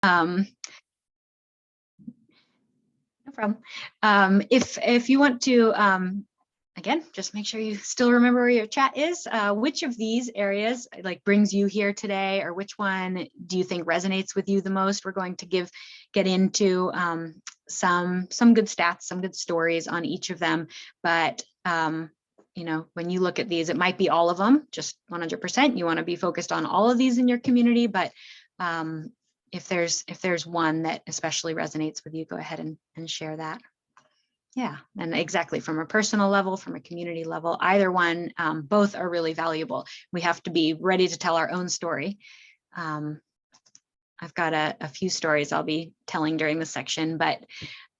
No problem. If you want to, again, just make sure you still remember where your chat is. Which of these areas like brings you here today, or which one do you think resonates with you the most? We're going to get into some good stats, some good stories on each of them. But you know, when you look at these, it might be all of them, just 100%. You want to be focused on all of these in your community, but if there's one that especially resonates with you, go ahead and share that. Yeah, and exactly, from a personal level, from a community level, either one, both are really valuable. We have to be ready to tell our own story. I've got a few stories I'll be telling during this section, but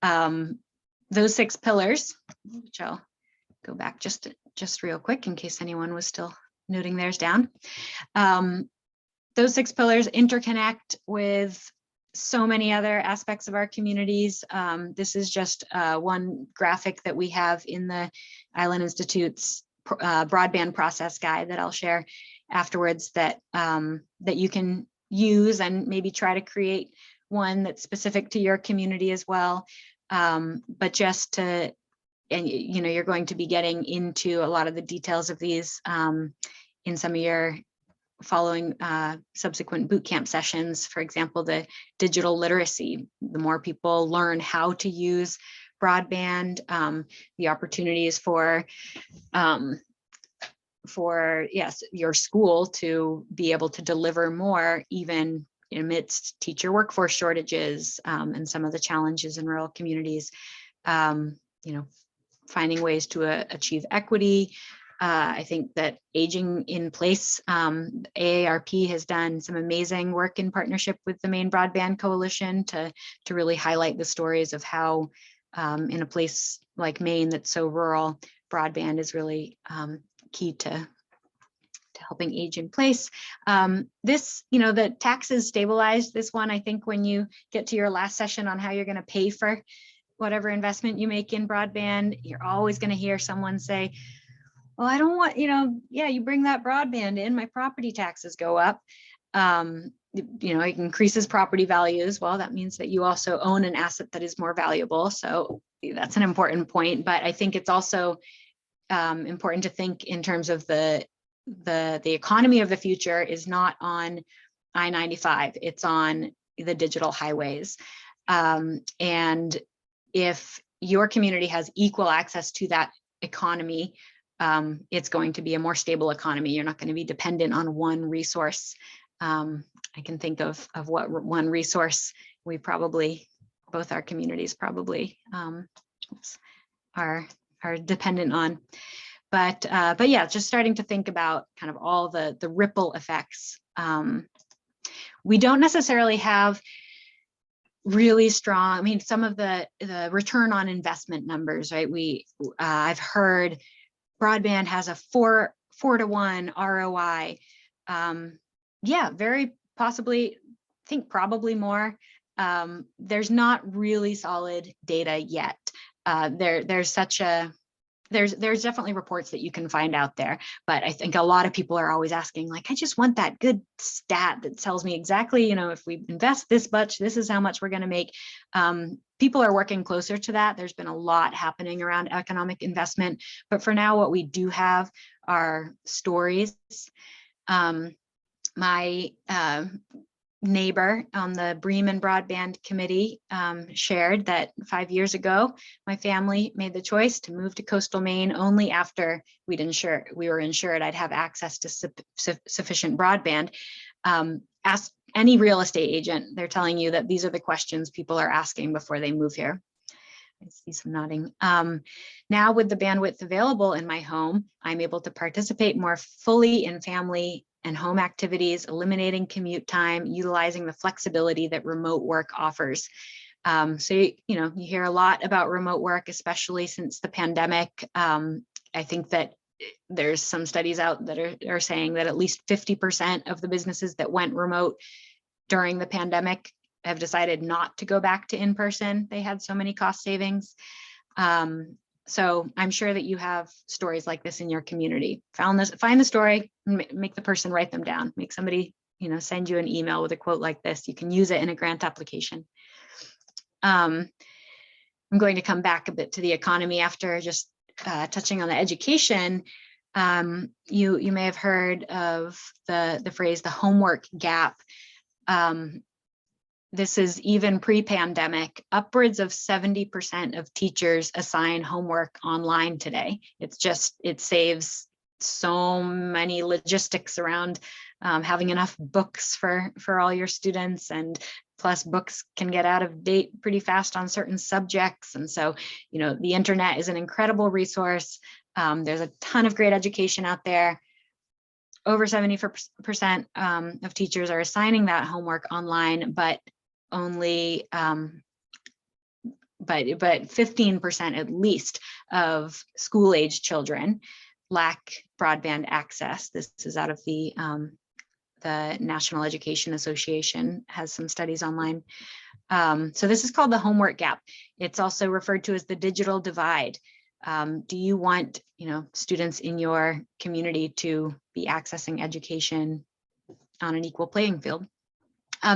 those 6 pillars, which I'll go back just real quick in case anyone was still noting theirs down. Those 6 pillars interconnect with so many other aspects of our communities. This is just one graphic that we have in the Island Institute's broadband process guide that I'll share afterwards, that that you can use and maybe try to create one that's specific to your community as well. But just to, and you know, you're going to be getting into a lot of the details of these in some of your following subsequent boot camp sessions. For example, the digital literacy, the more people learn how to use broadband, the opportunities for yes, your school to be able to deliver more, even amidst teacher workforce shortages and some of the challenges in rural communities. You know, finding ways to achieve equity. I think that aging in place, AARP has done some amazing work in partnership with the Maine Broadband Coalition to really highlight the stories of how in a place like Maine that's so rural, broadband is really key to helping age in place. This, you know, the taxes stabilized this one. I think when you get to your last session on how you're going to pay for whatever investment you make in broadband, you're always going to hear someone say, well, I don't want, you know, yeah, you bring that broadband in, my property taxes go up. You know, it increases property values. Well, that means that you also own an asset that is more valuable. So that's an important point. But I think it's also important to think in terms of the economy of the future is not on I-95, it's on the digital highways. And if your community has equal access to that economy, it's going to be a more stable economy. You're not going to be dependent on one resource. I can think of what one resource we probably, both our communities probably are dependent on. But yeah, just starting to think about kind of all the ripple effects. We don't necessarily have really strong, I mean, some of the return on investment numbers, right? I've heard broadband has a 4 to 1 ROI. Yeah, very possibly, I think probably more. There's not really solid data yet. There's definitely reports that you can find out there, but I think a lot of people are always asking, like, I just want that good stat that tells me exactly, you know, if we invest this much, this is how much we're going to make. People are working closer to that. There's been a lot happening around economic investment, but for now, what we do have are stories. My neighbor on the Bremen Broadband Committee shared that 5 years ago, my family made the choice to move to coastal Maine only after we were insured I'd have access to sufficient broadband. Ask any real estate agent, they're telling you that these are the questions people are asking before they move here. I see some nodding. Now with the bandwidth available in my home, I'm able to participate more fully in family and home activities, eliminating commute time, utilizing the flexibility that remote work offers. So, you know, you hear a lot about remote work, especially since the pandemic. I think that there's some studies out that are saying that at least 50% of the businesses that went remote during the pandemic have decided not to go back to in-person. They had so many cost savings. So I'm sure that you have stories like this in your community. Find the story, make the person write them down, make somebody send you an email with a quote like this. You can use it in a grant application. I'm going to come back a bit to the economy after just touching on the education. You may have heard of the phrase, the homework gap. This is even pre-pandemic. Upwards of 70% of teachers assign homework online today. It saves so many logistics around having enough books for all your students, and plus books can get out of date pretty fast on certain subjects. And so, the internet is an incredible resource. There's a ton of great education out there. Over 70% of teachers are assigning that homework online, but only but 15% at least of school-age children lack broadband access. This is out of the National Education Association, has some studies online. So this is called the homework gap. It's also referred to as the digital divide. Do you want, students in your community to be accessing education on an equal playing field?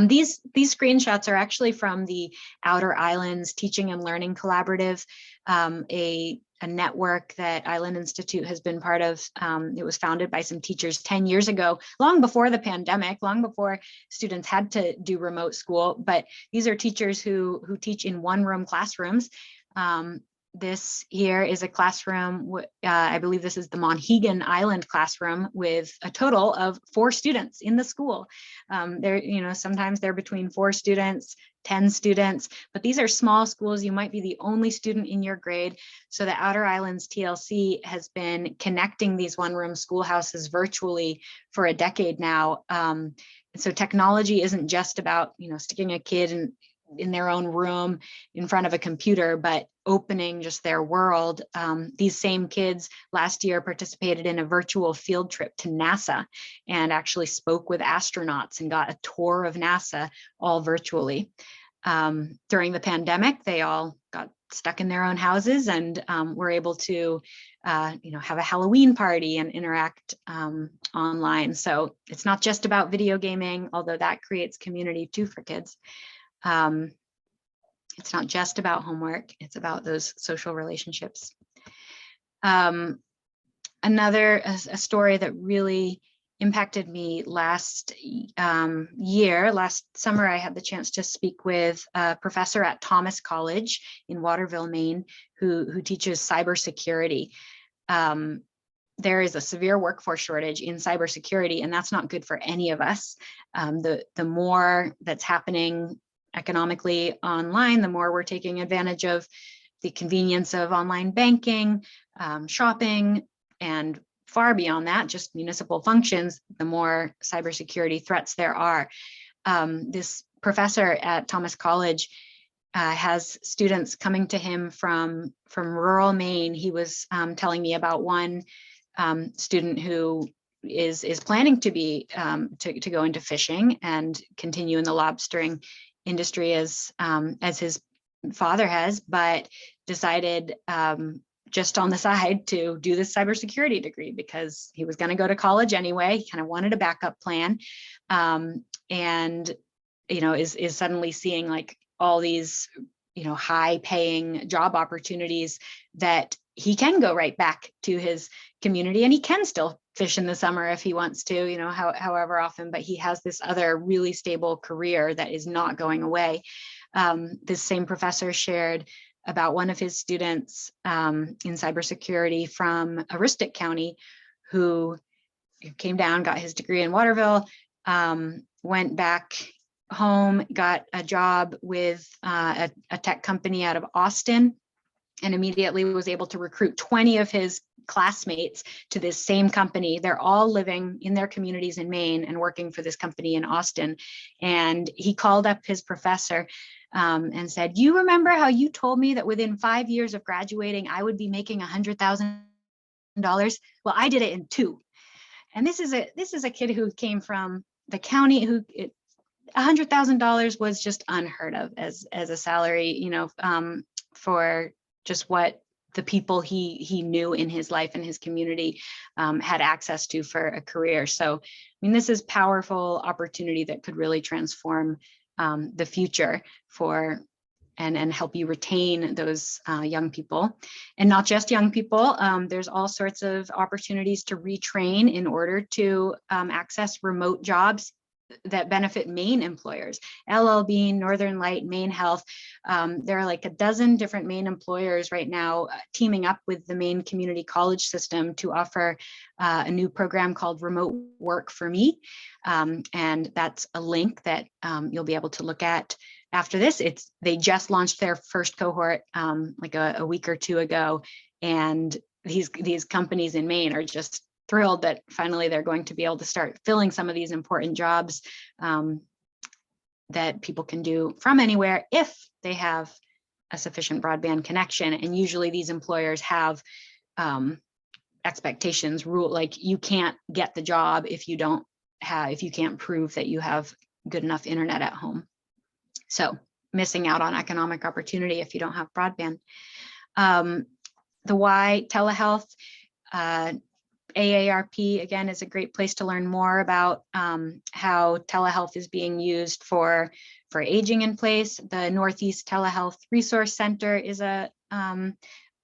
These screenshots are actually from the Outer Islands Teaching and Learning Collaborative, a network that Island Institute has been part of. It was founded by some teachers 10 years ago, long before the pandemic, long before students had to do remote school. But these are teachers who teach in one-room classrooms. This here is a classroom, I believe this is the Monhegan Island classroom, with a total of 4 students in the school. Sometimes they're between 4 students, 10 students, but these are small schools. You might be the only student in your grade. So the Outer Islands TLC has been connecting these one-room schoolhouses virtually for a decade now. So technology isn't just about, sticking a kid in their own room in front of a computer, but opening just their world. These same kids last year participated in a virtual field trip to NASA and actually spoke with astronauts and got a tour of NASA all virtually. During the pandemic, they all got stuck in their own houses and were able to have a Halloween party and interact online. So it's not just about video gaming, although that creates community too for kids. It's not just about homework, it's about those social relationships. Another story that really impacted me last summer, I had the chance to speak with a professor at Thomas College in Waterville, Maine, who teaches cybersecurity. There is a severe workforce shortage in cybersecurity, and that's not good for any of us. The more that's happening economically online, the more we're taking advantage of the convenience of online banking, shopping, and far beyond that, just municipal functions, the more cybersecurity threats there are. This professor at Thomas College has students coming to him from rural Maine. He was telling me about one student who is planning to be to go into fishing and continue in the lobstering industry as his father has, but decided just on the side to do this cybersecurity degree because he was going to go to college anyway. He kind of wanted a backup plan, and is suddenly seeing like all these high paying job opportunities that he can go right back to his community, and he can still fish in the summer if he wants to, however often, but he has this other really stable career that is not going away. This same professor shared about one of his students in cybersecurity from Aroostook County who came down, got his degree in Waterville, went back home, got a job with a tech company out of Austin, and immediately was able to recruit 20 of his classmates to this same company. They're all living in their communities in Maine and working for this company in Austin. And he called up his professor and said, "You remember how you told me that within 5 years of graduating, I would be making $100,000? Well, I did it in 2. And this is a kid who came from the county who $100,000 was just unheard of as a salary, for just what the people he knew in his life and his community had access to for a career. So, I mean, this is powerful opportunity that could really transform the future for and help you retain those young people. And not just young people, there's all sorts of opportunities to retrain in order to access remote jobs that benefit Maine employers. LL Bean, Northern Light, Maine Health. There are like a dozen different Maine employers right now teaming up with the Maine Community College system to offer a new program called Remote Work for Me. And that's a link that you'll be able to look at after this. They just launched their first cohort like a week or two ago. And these companies in Maine are just thrilled that finally they're going to be able to start filling some of these important jobs that people can do from anywhere if they have a sufficient broadband connection. And usually these employers have expectations, like you can't get the job if you can't prove that you have good enough internet at home. So missing out on economic opportunity if you don't have broadband. The why, telehealth, AARP, again, is a great place to learn more about how telehealth is being used for aging in place. The Northeast Telehealth Resource Center is a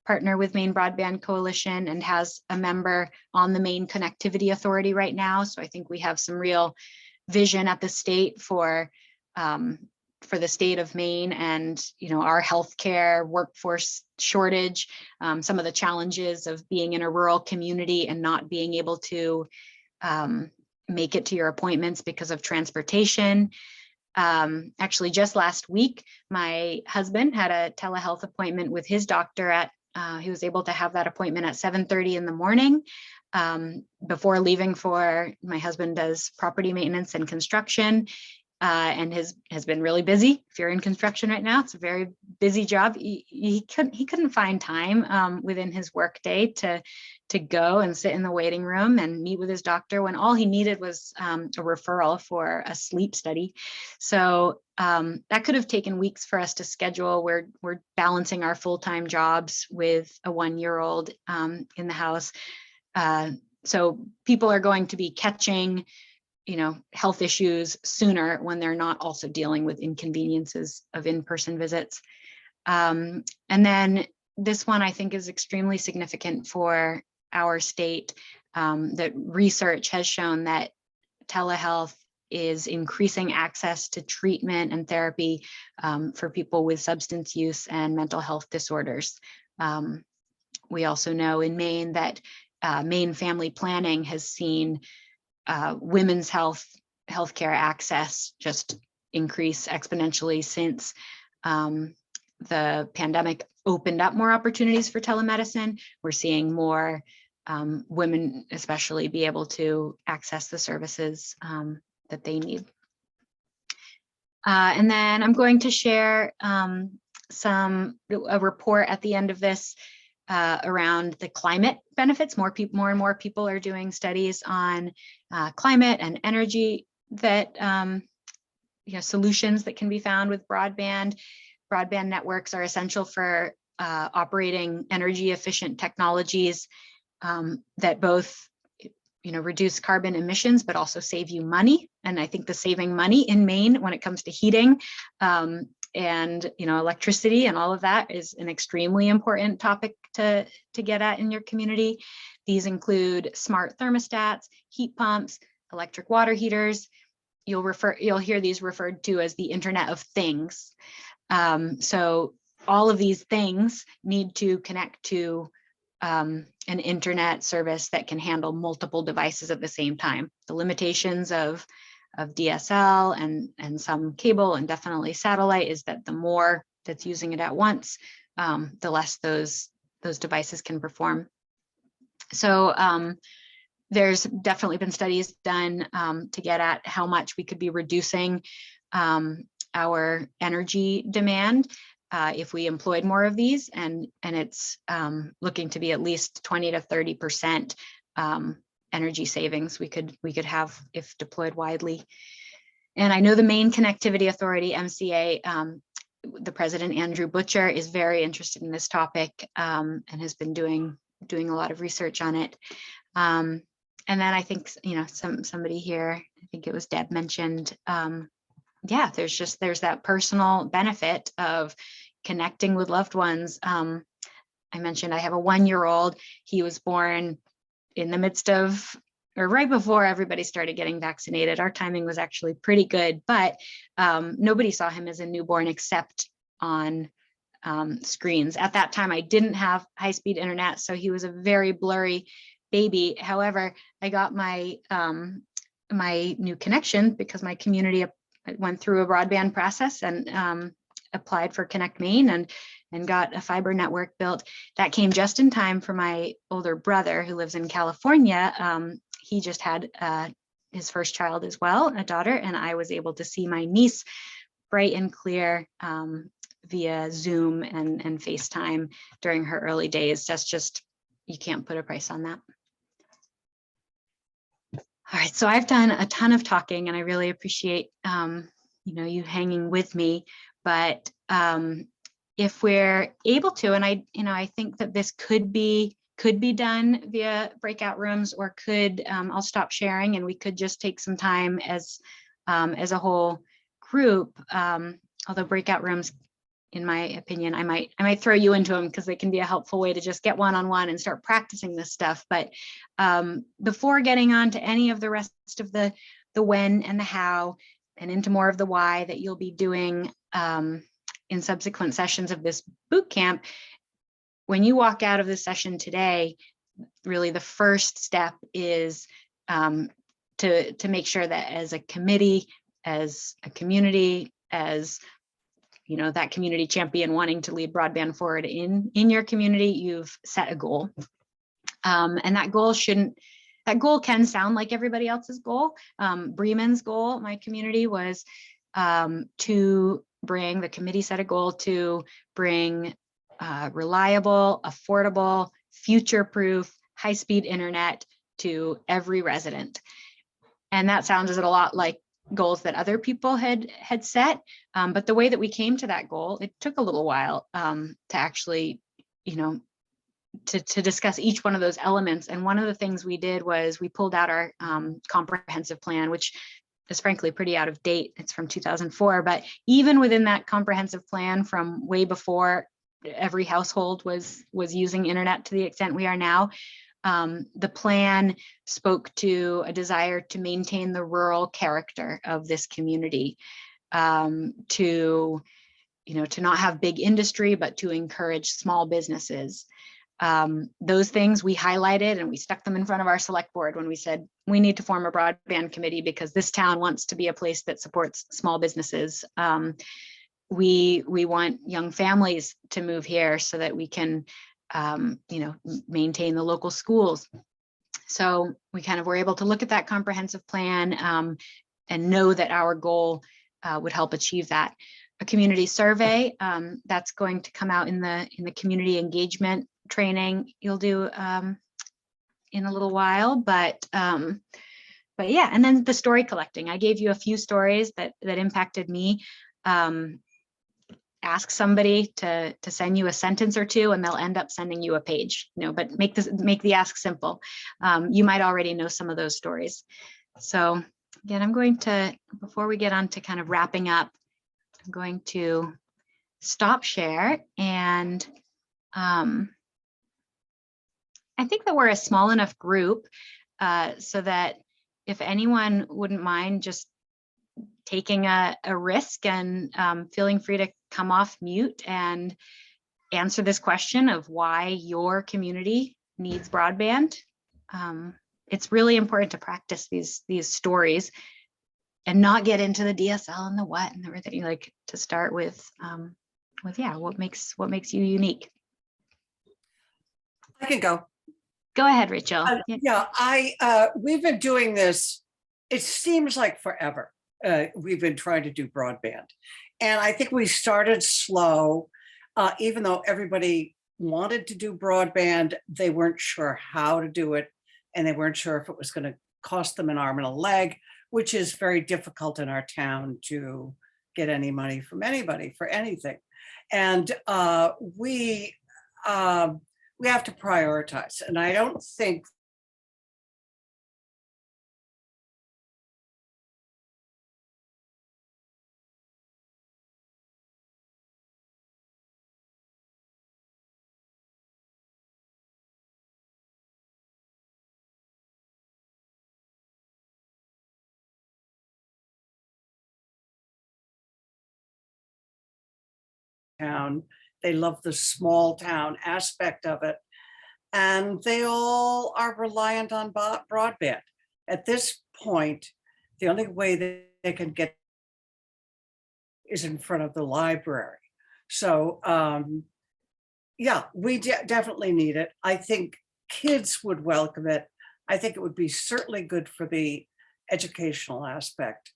partner with Maine Broadband Coalition and has a member on the Maine Connectivity Authority right now. So I think we have some real vision at the state for the state of Maine and, you know, our healthcare workforce shortage, some of the challenges of being in a rural community and not being able to make it to your appointments because of transportation. Actually, just last week, my husband had a telehealth appointment with his doctor he was able to have that appointment at 7:30 in the morning before leaving my husband does property maintenance and construction. And has been really busy. If you're in construction right now, it's a very busy job. He couldn't find time within his workday to go and sit in the waiting room and meet with his doctor when all he needed was a referral for a sleep study. So that could have taken weeks for us to schedule. We're balancing our full-time jobs with a 1-year-old in the house. So people are going to be catching health issues sooner when they're not also dealing with inconveniences of in-person visits. And then this one I think is extremely significant for our state. That research has shown that telehealth is increasing access to treatment and therapy for people with substance use and mental health disorders. We also know in Maine that Maine Family Planning has seen women's healthcare access just increase exponentially since the pandemic opened up more opportunities for telemedicine. We're seeing more women especially be able to access the services that they need. And then I'm going to share a report at the end of this around the climate benefits. More and more people are doing studies on climate and energy that solutions that can be found with broadband. Broadband networks are essential for operating energy efficient technologies that both reduce carbon emissions but also save you money. And I think the saving money in Maine when it comes to heating and electricity and all of that is an extremely important topic to get at in your community. These include smart thermostats, heat pumps, electric water heaters. You'll hear these referred to as the Internet of Things. So all of these things need to connect to an internet service that can handle multiple devices at the same time. The limitations of DSL and some cable and definitely satellite is that the more that's using it at once, the less those devices can perform. So there's definitely been studies done to get at how much we could be reducing our energy demand if we employed more of these, and it's looking to be at least 20 to 30% energy savings we could have if deployed widely. And I know the Maine Connectivity Authority, MCA, the president, Andrew Butcher, is very interested in this topic and has been doing a lot of research on it. And then I think, somebody here, I think it was Deb, mentioned, yeah, there's that personal benefit of connecting with loved ones. I mentioned I have a 1-year-old. He was born in the midst of, or right before everybody started getting vaccinated. Our timing was actually pretty good, but nobody saw him as a newborn except on screens. At that time, I didn't have high-speed internet, so he was a very blurry baby. However, I got my my new connection because my community went through a broadband process and applied for Connect Maine and got a fiber network built. That came just in time for my older brother who lives in California. He just had his first child as well, a daughter, and I was able to see my niece bright and clear via Zoom and FaceTime during her early days. That's just, you can't put a price on that. All right, so I've done a ton of talking and I really appreciate you hanging with me, but if we're able to, and I think that this could be done via breakout rooms, or I'll stop sharing and we could just take some time as a whole group, although breakout rooms, in my opinion, I might throw you into them because they can be a helpful way to just get one-on-one and start practicing this stuff. But before getting on to any of the rest of the when and the how and into more of the why that you'll be doing in subsequent sessions of this boot camp, when you walk out of the session today, really the first step is to make sure that as a committee, as a community, as that community champion wanting to lead broadband forward in your community, you've set a goal. And that goal can sound like everybody else's goal. Bremen's goal, my community, was the committee set a goal to bring reliable, affordable, future-proof, high-speed internet to every resident. And that sounds a lot like goals that other people had set. But the way that we came to that goal, it took a little while to actually, to discuss each one of those elements. And one of the things we did was we pulled out our comprehensive plan, which is frankly pretty out of date. It's from 2004. But even within that comprehensive plan from way before every household was using internet to the extent we are now, the plan spoke to a desire to maintain the rural character of this community, to not have big industry, but to encourage small businesses. Those things we highlighted and we stuck them in front of our select board when we said we need to form a broadband committee because this town wants to be a place that supports small businesses. We want young families to move here so that we can maintain the local schools. So we kind of were able to look at that comprehensive plan and know that our goal would help achieve that. A community survey that's going to come out in the community engagement training you'll do in a little while, but yeah, and then the story collecting. I gave you a few stories that impacted me. Ask somebody to send you a sentence or two and they'll end up sending you a page, but make the ask simple. You might already know some of those stories. So again, I'm going to, before we get on to kind of wrapping up, I'm going to stop share. And I think that we're a small enough group so that if anyone wouldn't mind just taking a risk and feeling free to come off mute and answer this question of why your community needs broadband. It's really important to practice these stories and not get into the DSL and the what and everything, like to start with what makes you unique. I can go. Go ahead, Rachel. We've been doing this, it seems like forever. We've been trying to do broadband. And I think we started slow, even though everybody wanted to do broadband, they weren't sure how to do it. And they weren't sure if it was going to cost them an arm and a leg, which is very difficult in our town to get any money from anybody for anything. And we have to prioritize. And I don't think town, they love the small town aspect of it. And they all are reliant on broadband. At this point, the only way that they can get is in front of the library. So yeah, we definitely need it. I think kids would welcome it. I think it would be certainly good for the educational aspect.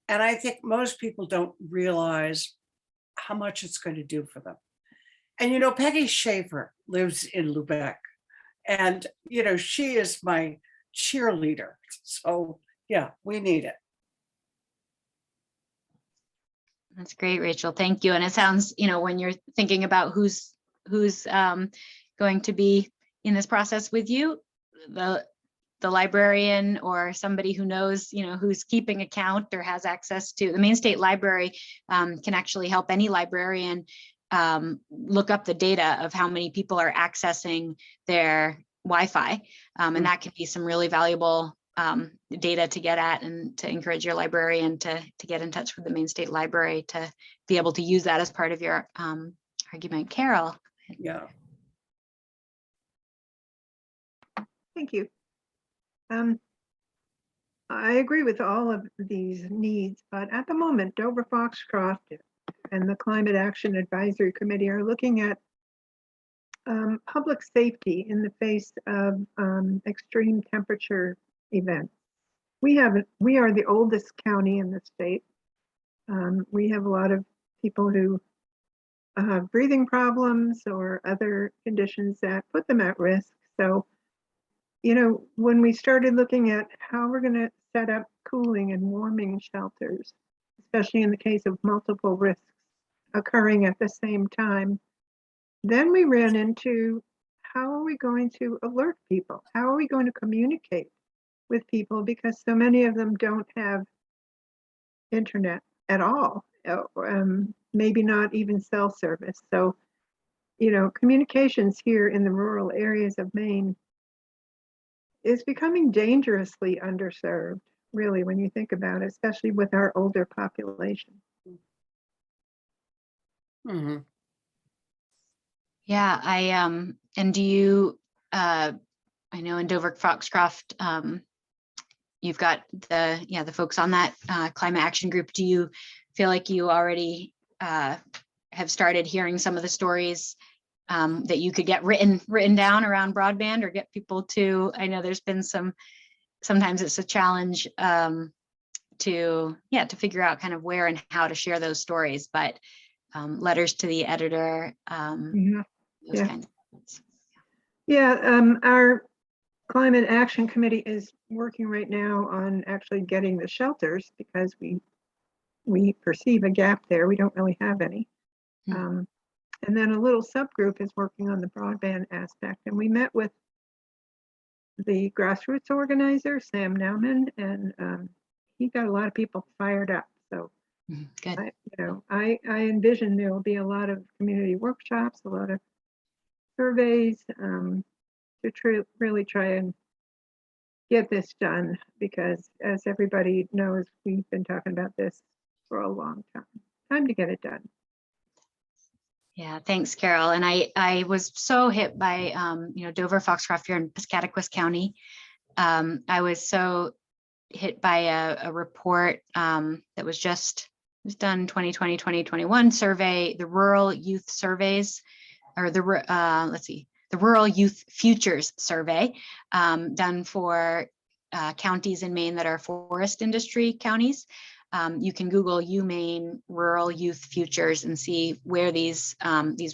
And I think most people don't realize how much it's going to do for them. And, you know, Peggy Schaefer lives in Lubeck, and, you know, she is my cheerleader. So yeah, we need it. That's great, Rachel. Thank you. And it sounds, you know, when you're thinking about who's going to be in this process with you, the librarian or somebody who knows, you know, who's keeping account or has access to the Maine State Library can actually help any librarian look up the data of how many people are accessing their Wi-Fi. And that can be some really valuable data to get at, and to encourage your librarian to get in touch with the Maine State Library to be able to use that as part of your argument. Carol. Yeah. Thank you. I agree with all of these needs, but at the moment, Dover Foxcroft and the Climate Action Advisory Committee are looking at public safety in the face of extreme temperature events. We are the oldest county in the state. We have a lot of people who have breathing problems or other conditions that put them at risk. So, you know, when we started looking at how we're going to set up cooling and warming shelters, especially in the case of multiple risks occurring at the same time, then we ran into how are we going to alert people? How are we going to communicate with people? Because so many of them don't have internet at all, maybe not even cell service. So, you know, communications here in the rural areas of Maine is becoming dangerously underserved, really, when you think about it, especially with our older population. Mm-hmm. Yeah, and do you, I know in Dover Foxcroft, you've got the folks on that climate action group. Do you feel like you already have started hearing some of the stories that you could get written down around broadband, or get people to? I know there's been sometimes it's a challenge to figure out kind of where and how to share those stories, but letters to the editor, those kinds of things. Yeah, our Climate Action Committee is working right now on actually getting the shelters, because we perceive a gap there. We don't really have any. And then a little subgroup is working on the broadband aspect. And we met with the grassroots organizer, Sam Nauman, and he got a lot of people fired up. So Good. I envision there will be a lot of community workshops, a lot of surveys to really try and get this done, because as everybody knows, we've been talking about this for a long time. Time to get it done. Yeah, thanks, Carol. And I was so hit by Dover Foxcroft here in Piscataquis County. I was so hit by a report that was done 2020, 2021 survey, the rural youth surveys, or the Rural Youth Futures Survey, done for counties in Maine that are forest industry counties. You can Google UMaine Rural Youth Futures and see where these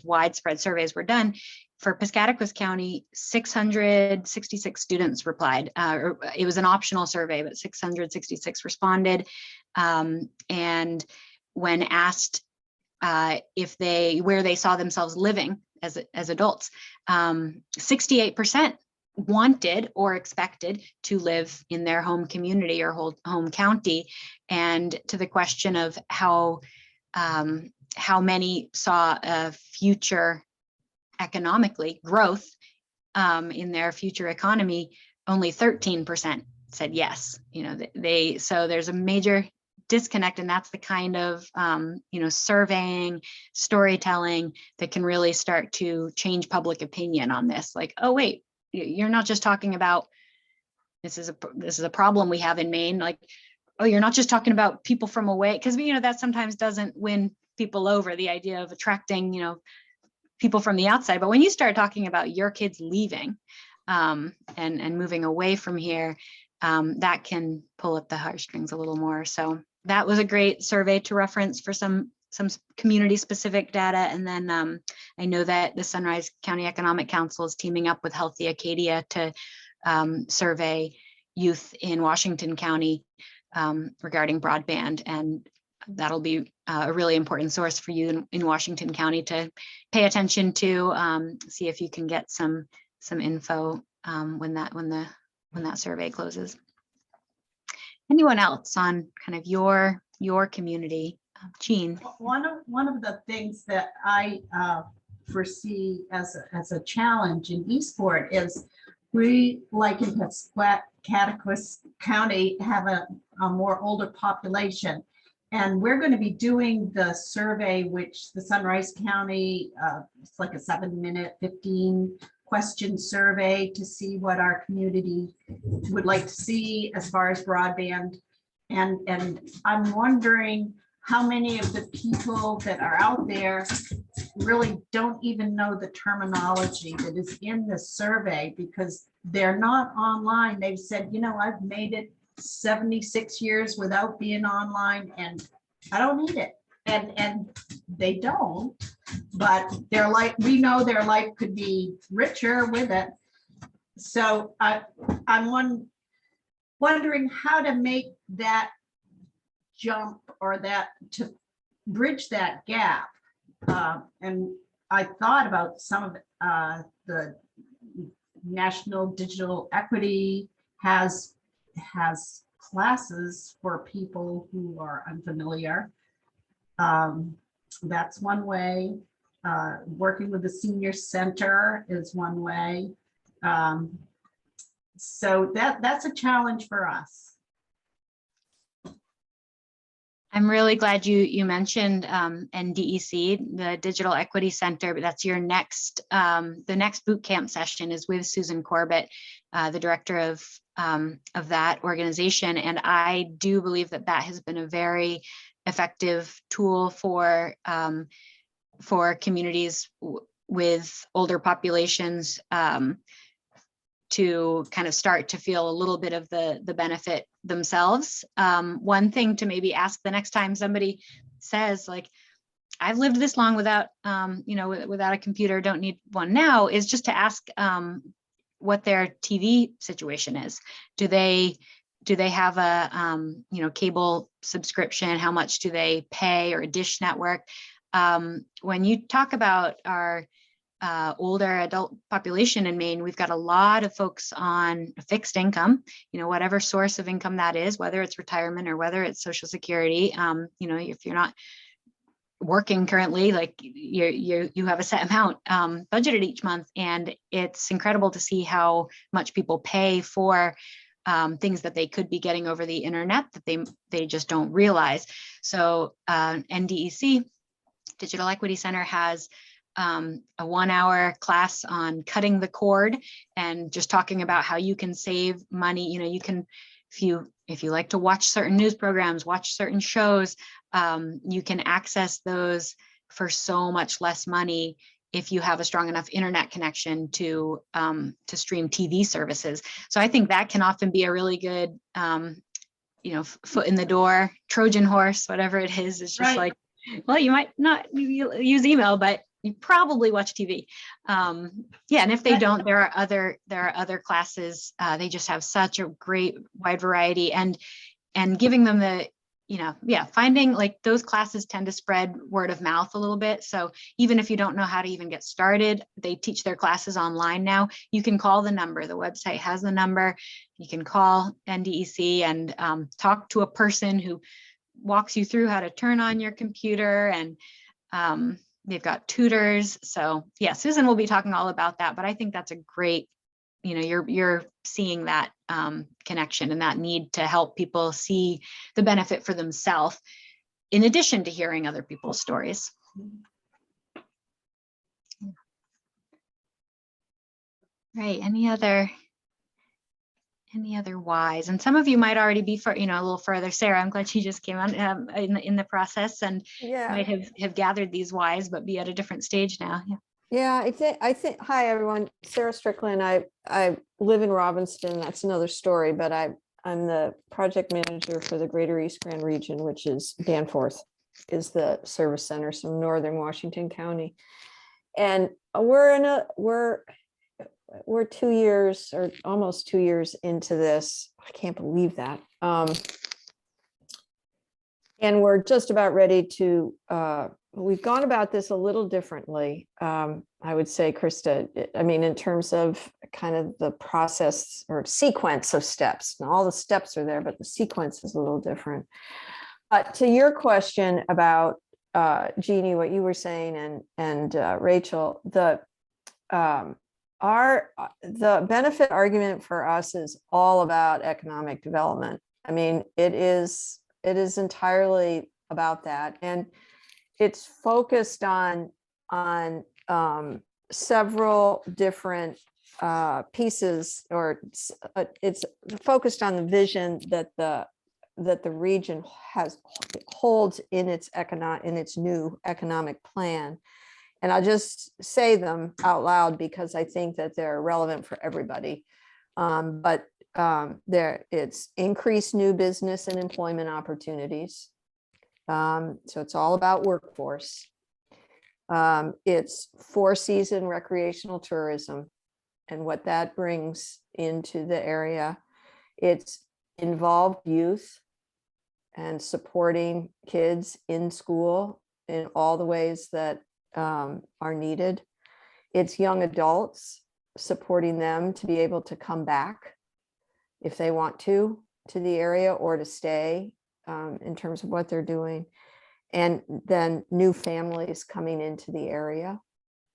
widespread surveys were done. For Piscataquis County, 666 students replied. It was an optional survey, but 666 responded. And when asked where they saw themselves living as adults, 68% wanted or expected to live in their home community or home county. And to the question of how many saw a future economically growth in their future economy, only 13% said yes. So there's a major disconnect, and that's the kind of surveying, storytelling that can really start to change public opinion on this. Like, oh wait, you're not just talking about this is a problem we have in Maine. Like, oh, you're not just talking about people from away, because that sometimes doesn't win people over, the idea of attracting people from the outside. But when you start talking about your kids leaving and moving away from here, that can pull at the heartstrings a little more. So that was a great survey to reference for some community specific data. And then I know that the Sunrise County Economic Council is teaming up with Healthy Acadia to survey youth in Washington County regarding broadband. And that'll be a really important source for you in Washington County to pay attention to, see if you can get some info when that survey closes. Anyone else on kind of your community? Jean. One of the things that I foresee as a challenge in Eastport is we, like in Cataquis County, have a more older population. And we're going to be doing the survey, which the Sunrise County, it's like a 7-minute, 15-question survey to see what our community would like to see as far as broadband. And I'm wondering how many of the people that are out there really don't even know the terminology that is in the survey, because they're not online. They've said, I've made it 76 years without being online and I don't need it. And they don't, but they're like, we know their life could be richer with it. So I'm wondering how to make that jump, or that to bridge that gap. And I thought about some of the National Digital Equity has classes for people who are unfamiliar. That's one way. Working with the senior center is one way. So that's a challenge for us. I'm really glad you mentioned NDEC, the Digital Equity Center, but that's your next, the next boot camp session is with Susan Corbett, the director of that organization. And I do believe that has been a very effective tool for communities with older populations to kind of start to feel a little bit of the benefit themselves. One thing to maybe ask the next time somebody says, like, I've lived this long without, without a computer, don't need one now, is just to ask what their TV situation is. Do they have a, cable subscription? How much do they pay, or a dish network? When you talk about our older adult population in Maine, we've got a lot of folks on a fixed income, whatever source of income that is, whether it's retirement or whether it's Social Security. If you're not working currently, like you have a set amount budgeted each month, and it's incredible to see how much people pay for things that they could be getting over the internet that they just don't realize. So NDEC, Digital Equity Center, has a 1-hour class on cutting the cord and just talking about how you can save money. You can, if you like to watch certain news programs, watch certain shows, you can access those for so much less money if you have a strong enough internet connection to stream TV services. So I think that can often be a really good, foot in the door, Trojan horse, whatever it is. It's just Right. like, well, you might not use email, but you probably watch TV. And if they don't, there are other classes. They just have such a great wide variety, and giving them finding like those classes tend to spread word of mouth a little bit. So even if you don't know how to even get started, they teach their classes online now. You can call the number. The website has the number. You can call NDEC and talk to a person who walks you through how to turn on your computer, and they've got tutors. So yeah, Susan will be talking all about that, but I think that's a great, you're seeing that connection and that need to help people see the benefit for themselves in addition to hearing other people's stories. Right, any other whys? And some of you might already be a little further. Sarah, I'm glad she just came on in the process and might have gathered these whys, but be at a different stage now. Yeah, I think, hi, everyone. Sarah Strickland. I live in Robbinston. That's another story, but I'm the project manager for the Greater East Grand region, which is Danforth is the service center, so northern Washington County. And we're 2 years or almost 2 years into this. I can't believe that. And we're just about ready to, we've gone about this a little differently. I would say, Krista, I mean, in terms of kind of the process or sequence of steps, and all the steps are there, but the sequence is a little different. But to your question about, Jeannie, what you were saying, and Rachel, the benefit argument for us is all about economic development. I mean, it is entirely about that, and it's focused on several different pieces, or it's focused on the vision that the region holds in its new economic plan. And I'll just say them out loud because I think that they're relevant for everybody. It's increased new business and employment opportunities. So it's all about workforce. It's 4-season recreational tourism and what that brings into the area. It's involved youth and supporting kids in school in all the ways that are needed. It's young adults, supporting them to be able to come back if they want to the area, or to stay in terms of what they're doing. And then new families coming into the area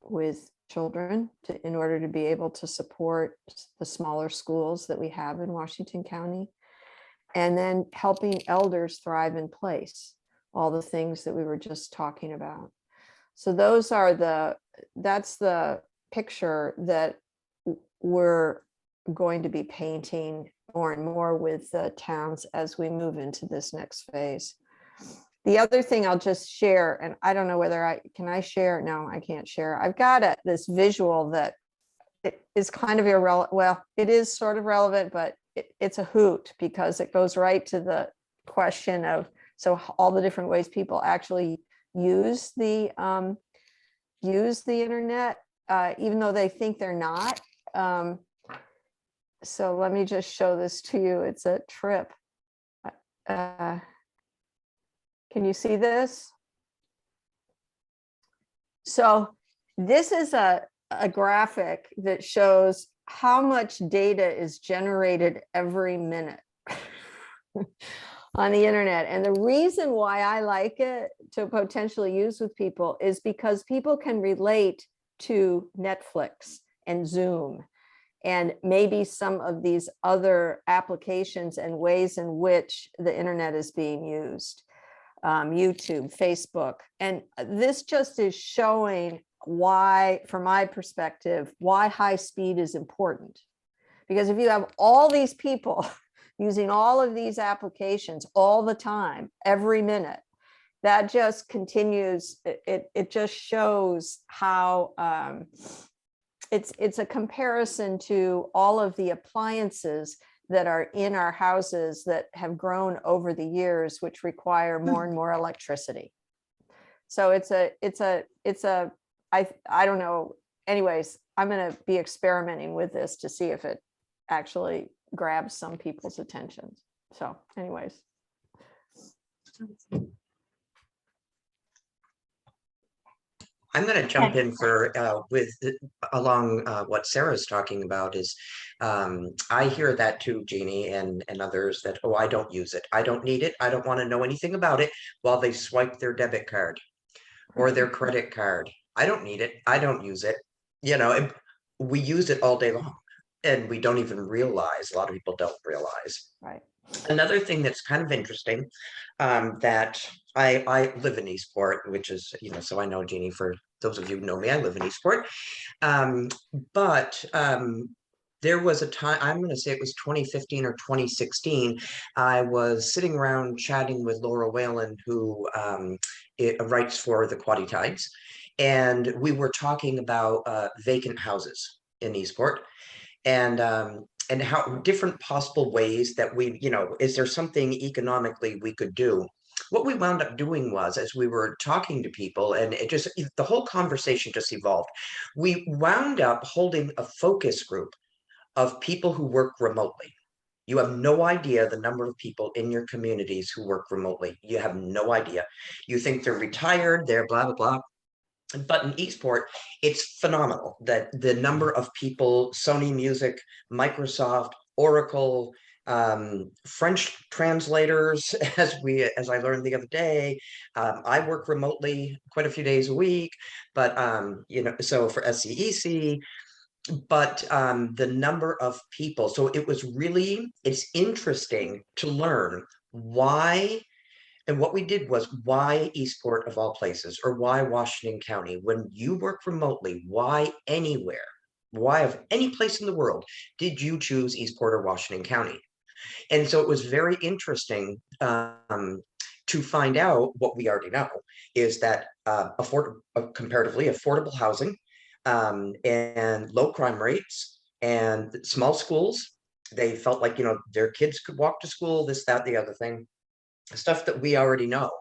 with children in order to be able to support the smaller schools that we have in Washington County. And then helping elders thrive in place, all the things that we were just talking about. So that's the picture that we're going to be painting more and more with the towns as we move into this next phase. The other thing I'll just share, and I don't know whether can I share? No, I can't share. I've got this visual that it is kind of irrelevant. Well, it is sort of relevant, but it's a hoot because it goes right to the question of, so all the different ways people actually use the internet, even though they think they're not. So let me just show this to you. It's a trip. Can you see this? So this is a graphic that shows how much data is generated every minute on the internet. And the reason why I like it to potentially use with people is because people can relate to Netflix and Zoom and maybe some of these other applications and ways in which the internet is being used, YouTube, Facebook. And this just is showing why, from my perspective, why high speed is important. Because if you have all these people using all of these applications all the time, every minute, that just continues, it just shows how it's a comparison to all of the appliances that are in our houses that have grown over the years, which require more and more electricity. So I don't know. Anyways, I'm going to be experimenting with this to see if it actually grabs some people's attention. So anyways. I'm going to jump in for along what Sarah's talking about is I hear that too, Jeannie, and others that, oh, I don't use it. I don't need it. I don't want to know anything about it while they swipe their debit card or their credit card. I don't need it. I don't use it. You know, we use it all day long and we don't even realize, a lot of people don't realize. Right. Another thing that's kind of interesting that I live in Eastport, which is, you know, so I know Jeannie, for those of you who know me, I live in Eastport. But there was a time, I'm going to say it was 2015 or 2016, I was sitting around chatting with Laura Whalen, who writes for the Quaddy Tides. And we were talking about vacant houses in Eastport. And how different possible ways that we, you know, is there something economically we could do? What we wound up doing was, as we were talking to people, and it just, the whole conversation just evolved, we wound up holding a focus group of people who work remotely. You have no idea the number of people in your communities who work remotely. You have no idea. You think they're retired, they're blah, blah, blah. But in Eastport, it's phenomenal that the number of people, Sony Music, Microsoft, Oracle, French translators, as I learned the other day. I work remotely quite a few days a week, but you know, so for SCEC, but the number of people. So it was really, it's interesting to learn why. And what we did was, why Eastport of all places, or why Washington County? When you work remotely, why anywhere? Why of any place in the world did you choose Eastport or Washington County? And so it was very interesting to find out what we already know, is that comparatively affordable housing and low crime rates and small schools. They felt like, you know, their kids could walk to school, this, that, the other thing. Stuff that we already know.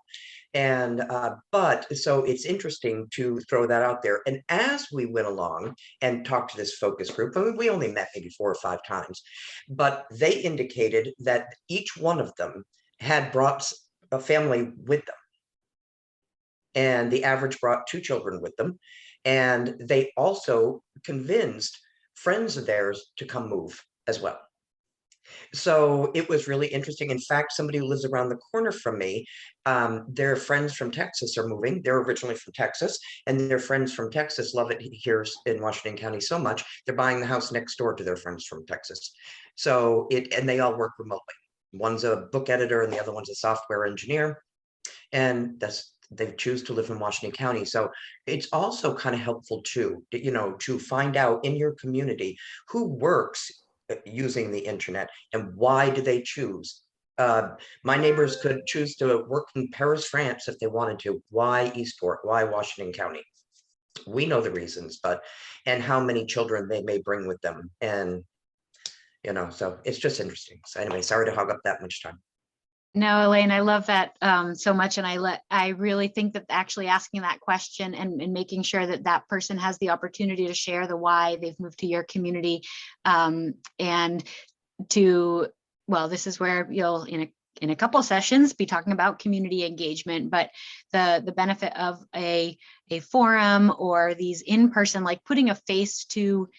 And but so it's interesting to throw that out there. And as we went along and talked to this focus group, I mean, we only met maybe 4 or 5 times, but they indicated that each one of them had brought a family with them, and the average brought 2 children with them, and they also convinced friends of theirs to come move as well. So it was really interesting. In fact, somebody who lives around the corner from me, their friends from Texas are moving. They're originally from Texas, and their friends from Texas love it here in Washington County so much, they're buying the house next door to their friends from Texas. So and they all work remotely. One's a book editor and the other one's a software engineer. And they choose to live in Washington County. So it's also kind of helpful too, you know, to find out in your community who works using the internet and why do they choose. My neighbors could choose to work in Paris, France if they wanted to. Why Eastport? Why Washington County? We know the reasons, and how many children they may bring with them. And, you know, so it's just interesting. So anyway, sorry to hog up that much time. No, Elaine, I love that so much. And I really think that actually asking that question and making sure that that person has the opportunity to share the why they've moved to your community, and to, well, this is where you'll, in a couple sessions, be talking about community engagement, but the benefit of a forum or these in-person, like putting a face to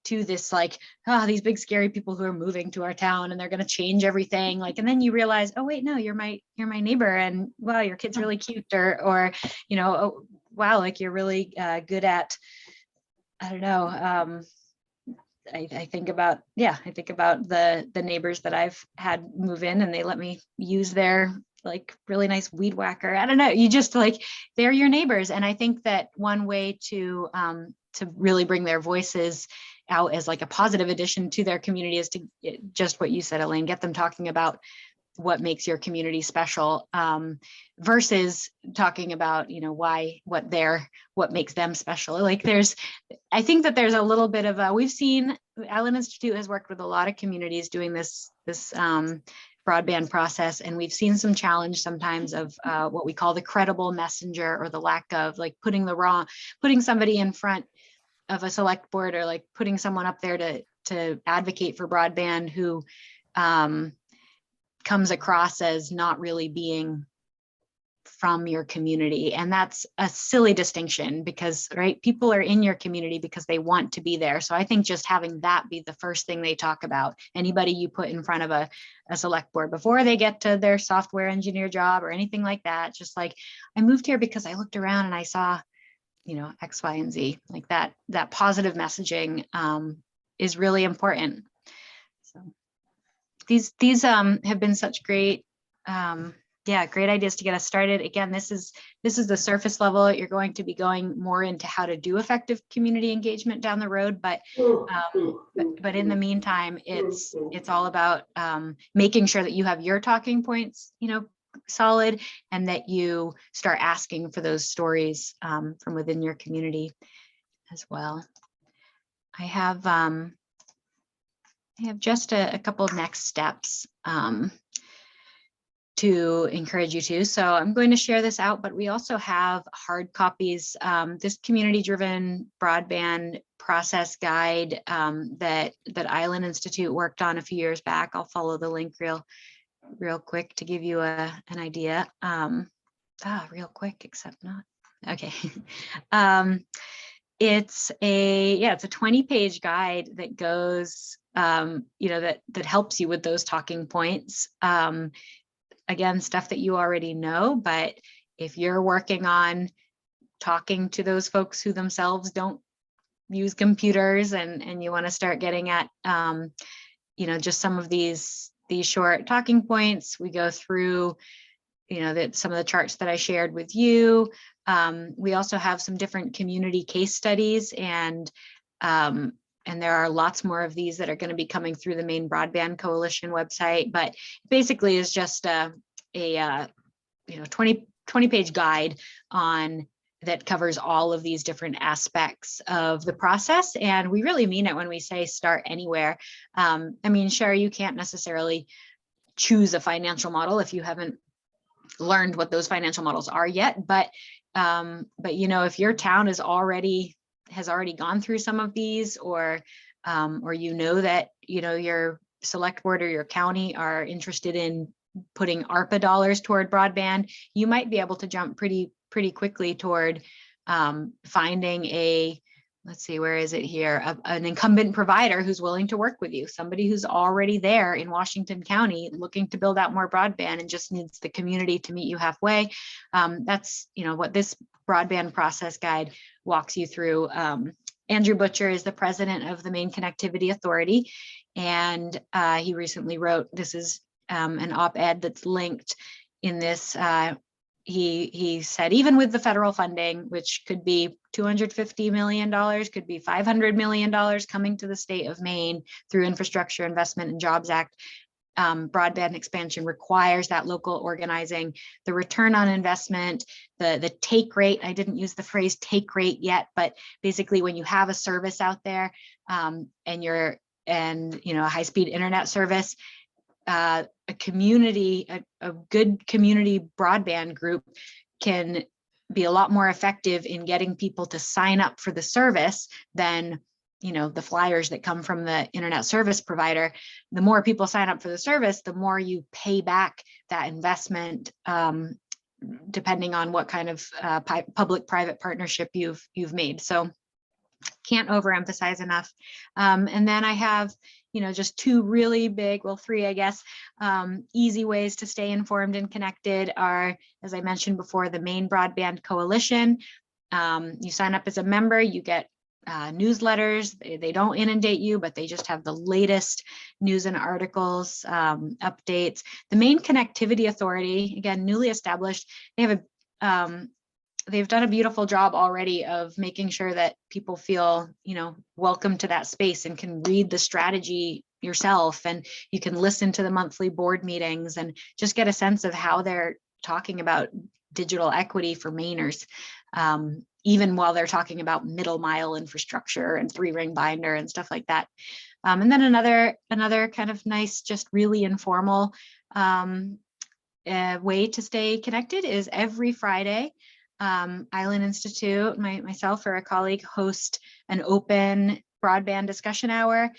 this, like, oh, these big scary people who are moving to our town and they're going to change everything, like, and then you realize, oh wait, no, you're my neighbor, and wow, your kid's really cute, or you know, oh, wow, like you're really good at, I don't know, I think about the neighbors that I've had move in, and they let me use their like really nice weed whacker. I don't know, you just like, they're your neighbors. And I think that one way to really bring their voices out as like a positive addition to their community is to, just what you said, Elaine, get them talking about what makes your community special, versus talking about, you know, what makes them special. Like I think that there's a little bit of we've seen, Allen Institute has worked with a lot of communities doing this broadband process, and we've seen some challenge sometimes of what we call the credible messenger, or the lack of, like, putting somebody in front of a select board, or like putting someone up there to advocate for broadband who comes across as not really being from your community. And that's a silly distinction because, right, people are in your community because they want to be there. So I think just having that be the first thing they talk about, anybody you put in front of a select board before they get to their software engineer job or anything like that, just like, I moved here because I looked around and I saw, you know, X, Y, and Z, like that positive messaging is really important. So these have been such great, great ideas to get us started. Again, this is the surface level. You're going to be going more into how to do effective community engagement down the road, but in the meantime, it's all about making sure that you have your talking points, you know, solid, and that you start asking for those stories from within your community as well. I have just a couple of next steps to encourage you to. So I'm going to share this out, but we also have hard copies. This community-driven broadband process guide that Island Institute worked on a few years back. I'll follow the link real quick to give you an idea. Real quick, except not. Okay. It's a 20-page guide that goes, that helps you with those talking points. Again, stuff that you already know, but if you're working on talking to those folks who themselves don't use computers and you want to start getting at, just some of these short talking points, we go through, some of the charts that I shared with you. We also have some different community case studies, and there are lots more of these that are going to be coming through the Maine Broadband Coalition website. But basically, is just a 20-page guide on that covers all of these different aspects of the process. And we really mean it when we say start anywhere. Sure, you can't necessarily choose a financial model if you haven't learned what those financial models are yet, but if your town has already gone through some of these, or that your select board or your county are interested in putting ARPA dollars toward broadband, you might be able to jump pretty quickly toward finding let's see, where is it here? An incumbent provider who's willing to work with you, somebody who's already there in Washington County looking to build out more broadband and just needs the community to meet you halfway. That's what this broadband process guide walks you through. Andrew Butcher is the president of the Maine Connectivity Authority, and he recently wrote, this is an op-ed that's linked in this. He said, even with the federal funding, which could be $250 million, could be $500 million coming to the state of Maine through Infrastructure Investment and Jobs Act, broadband expansion requires that local organizing, the return on investment, the take rate. I didn't use the phrase take rate yet, but basically when you have a service out there and a high-speed internet service, a good community broadband group can be a lot more effective in getting people to sign up for the service than the flyers that come from the internet service provider. The more people sign up for the service, the more you pay back that investment, depending on what kind of public-private partnership you've made. So can't overemphasize enough. And then I have just two really big, well, three, I guess, easy ways to stay informed and connected are, as I mentioned before, the Maine Broadband Coalition. You sign up as a member, you get newsletters. They don't inundate you, but they just have the latest news and articles, updates. The Maine Connectivity Authority, again, newly established, they have they've done a beautiful job already of making sure that people feel, welcome to that space and can read the strategy yourself, and you can listen to the monthly board meetings and just get a sense of how they're talking about digital equity for Mainers, even while they're talking about middle mile infrastructure and 3-ring binder and stuff like that. And then another kind of nice, just really informal way to stay connected is every Friday, Island Institute, myself or a colleague host an open broadband discussion hour.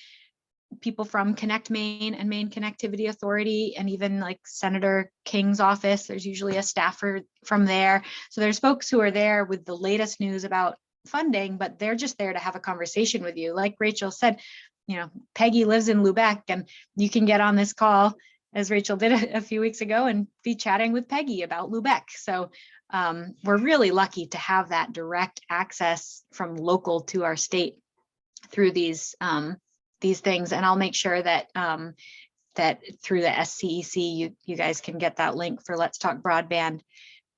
people from Connect Maine and Maine Connectivity Authority, and even like Senator King's office. There's usually a staffer from there. So there's folks who are there with the latest news about funding, but they're just there to have a conversation with you. Like Rachel said, you know, Peggy lives in Lubec, and you can get on this call, as Rachel did a few weeks ago, and be chatting with Peggy about Lubec. So we're really lucky to have that direct access from local to our state through these things. And I'll make sure that that through the SCEC, you guys can get that link for Let's Talk Broadband,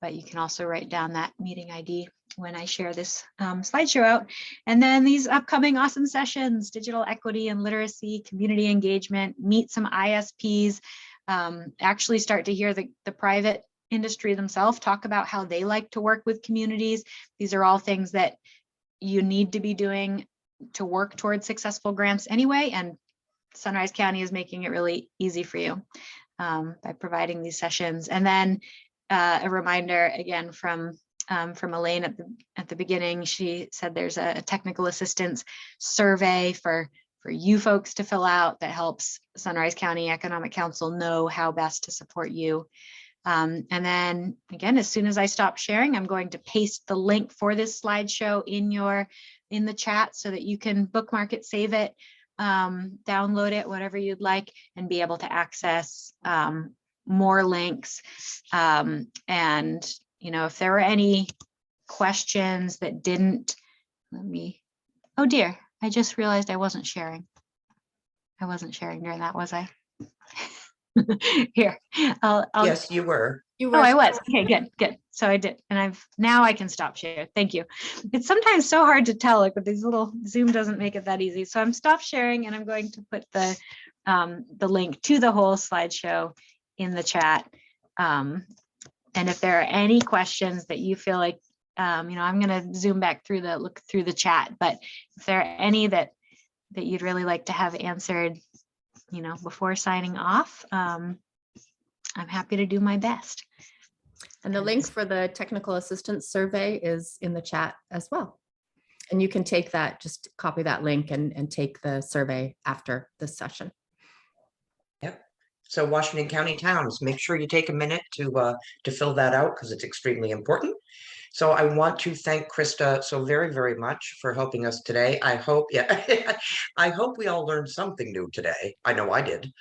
but you can also write down that meeting ID when I share this slideshow out. And then these upcoming awesome sessions: digital equity and literacy, community engagement, meet some ISPs, actually start to hear the private industry themselves talk about how they like to work with communities. These are all things that you need to be doing to work towards successful grants anyway, and Sunrise County is making it really easy for you by providing these sessions. And then a reminder again from Elaine at the beginning. She said there's a technical assistance survey for you folks to fill out that helps Sunrise County Economic Council know how best to support you. And then again, as soon as I stop sharing, I'm going to paste the link for this slideshow in the chat so that you can bookmark it, save it, download it, whatever you'd like, and be able to access more links. And you know, if there were any questions that didn't, oh dear, I just realized I wasn't sharing. I wasn't sharing during that, was I? Here, I'll Yes, you were. Oh, I was. Okay, good. So I did, and now I can stop share. Thank you. It's sometimes so hard to tell, like with these little Zoom doesn't make it that easy. So I'm stop sharing, and I'm going to put the link to the whole slideshow in the chat. And if there are any questions that you feel like, you know, I'm going to zoom back through look through the chat, but if there are any that you'd really like to have answered, you know, before signing off, I'm happy to do my best. And the link for the technical assistance survey is in the chat as well. And you can take that, just copy that link and take the survey after this session. Yep. So Washington County towns, make sure you take a minute to fill that out because it's extremely important. So I want to thank Krista so very, very much for helping us today. I hope, I hope we all learned something new today. I know I did.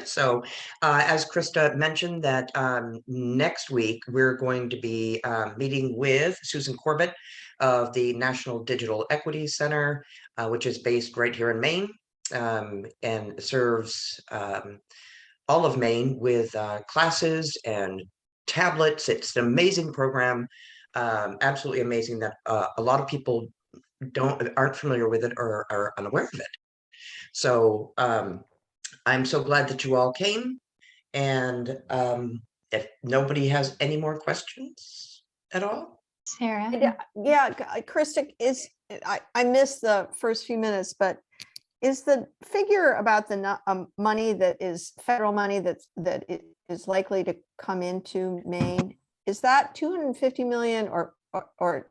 So as Krista mentioned that next week, we're going to be meeting with Susan Corbett of the National Digital Equity Center, which is based right here in Maine, and serves all of Maine with classes and tablets. It's an amazing program, absolutely amazing that a lot of people aren't familiar with it or are unaware of it. So I'm so glad that you all came. And if nobody has any more questions at all. Sarah? Yeah, Krista, I missed the first few minutes, but is the figure about the money that is federal money that is likely to come into Maine, is that 250 million or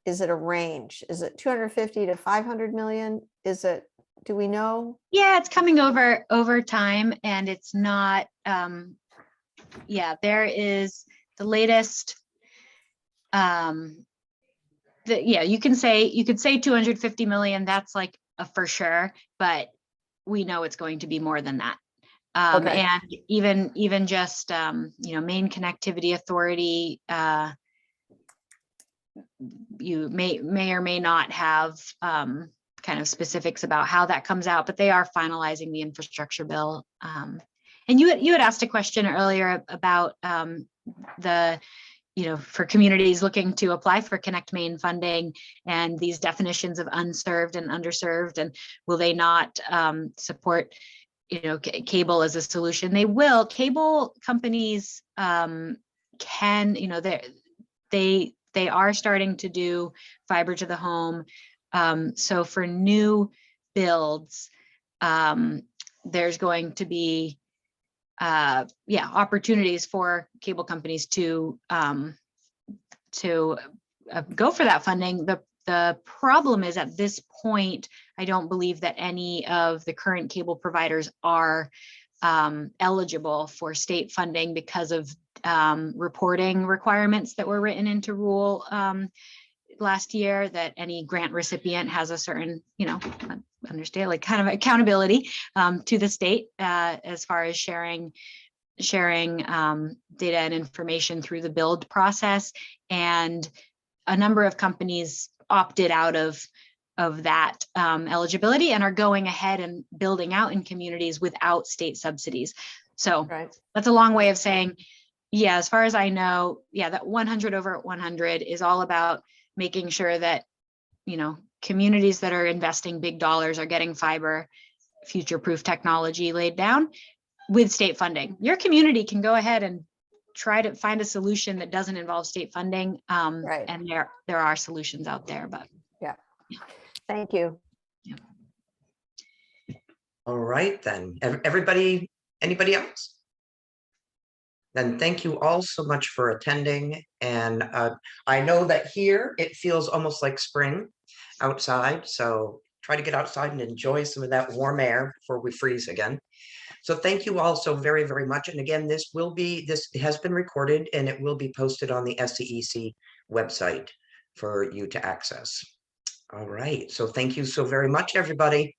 is it a range? Is it 250 to 500 million? Is it, do we know? Yeah, it's coming over time, and it's not, yeah, there is the latest, you could say 250 million, that's like a for sure, but we know it's going to be more than that. Okay. And even just, you know, Maine Connectivity Authority, you may or may not have kind of specifics about how that comes out, but they are finalizing the infrastructure bill. And you had asked a question earlier about the, you know, for communities looking to apply for Connect Maine funding and these definitions of unserved and underserved, and will they not support, you know, cable as a solution? They will. Cable companies can, you know, they are starting to do fiber to the home. So for new builds, there's going to be opportunities for cable companies to go for that funding. The problem is at this point, I don't believe that any of the current cable providers are eligible for state funding because of reporting requirements that were written into rule last year, that any grant recipient has a certain, understand, like kind of accountability to the state as far as sharing data and information through the build process. And a number of companies opted out of that eligibility and are going ahead and building out in communities without state subsidies. So Right. that's a long way of saying, yeah, as far as I know, yeah, that 100 over 100 is all about making sure that, communities that are investing big dollars are getting fiber, future-proof technology laid down with state funding. Your community can go ahead and try to find a solution that doesn't involve state funding. Right. And there are solutions out there, but Thank you. All right, then. Everybody, anybody else? Then thank you all so much for attending. And I know that here it feels almost like spring outside. So try to get outside and enjoy some of that warm air before we freeze again. So thank you all so very, very much. And again, this has been recorded and it will be posted on the SCEC website for you to access. All right. So thank you so very much, everybody.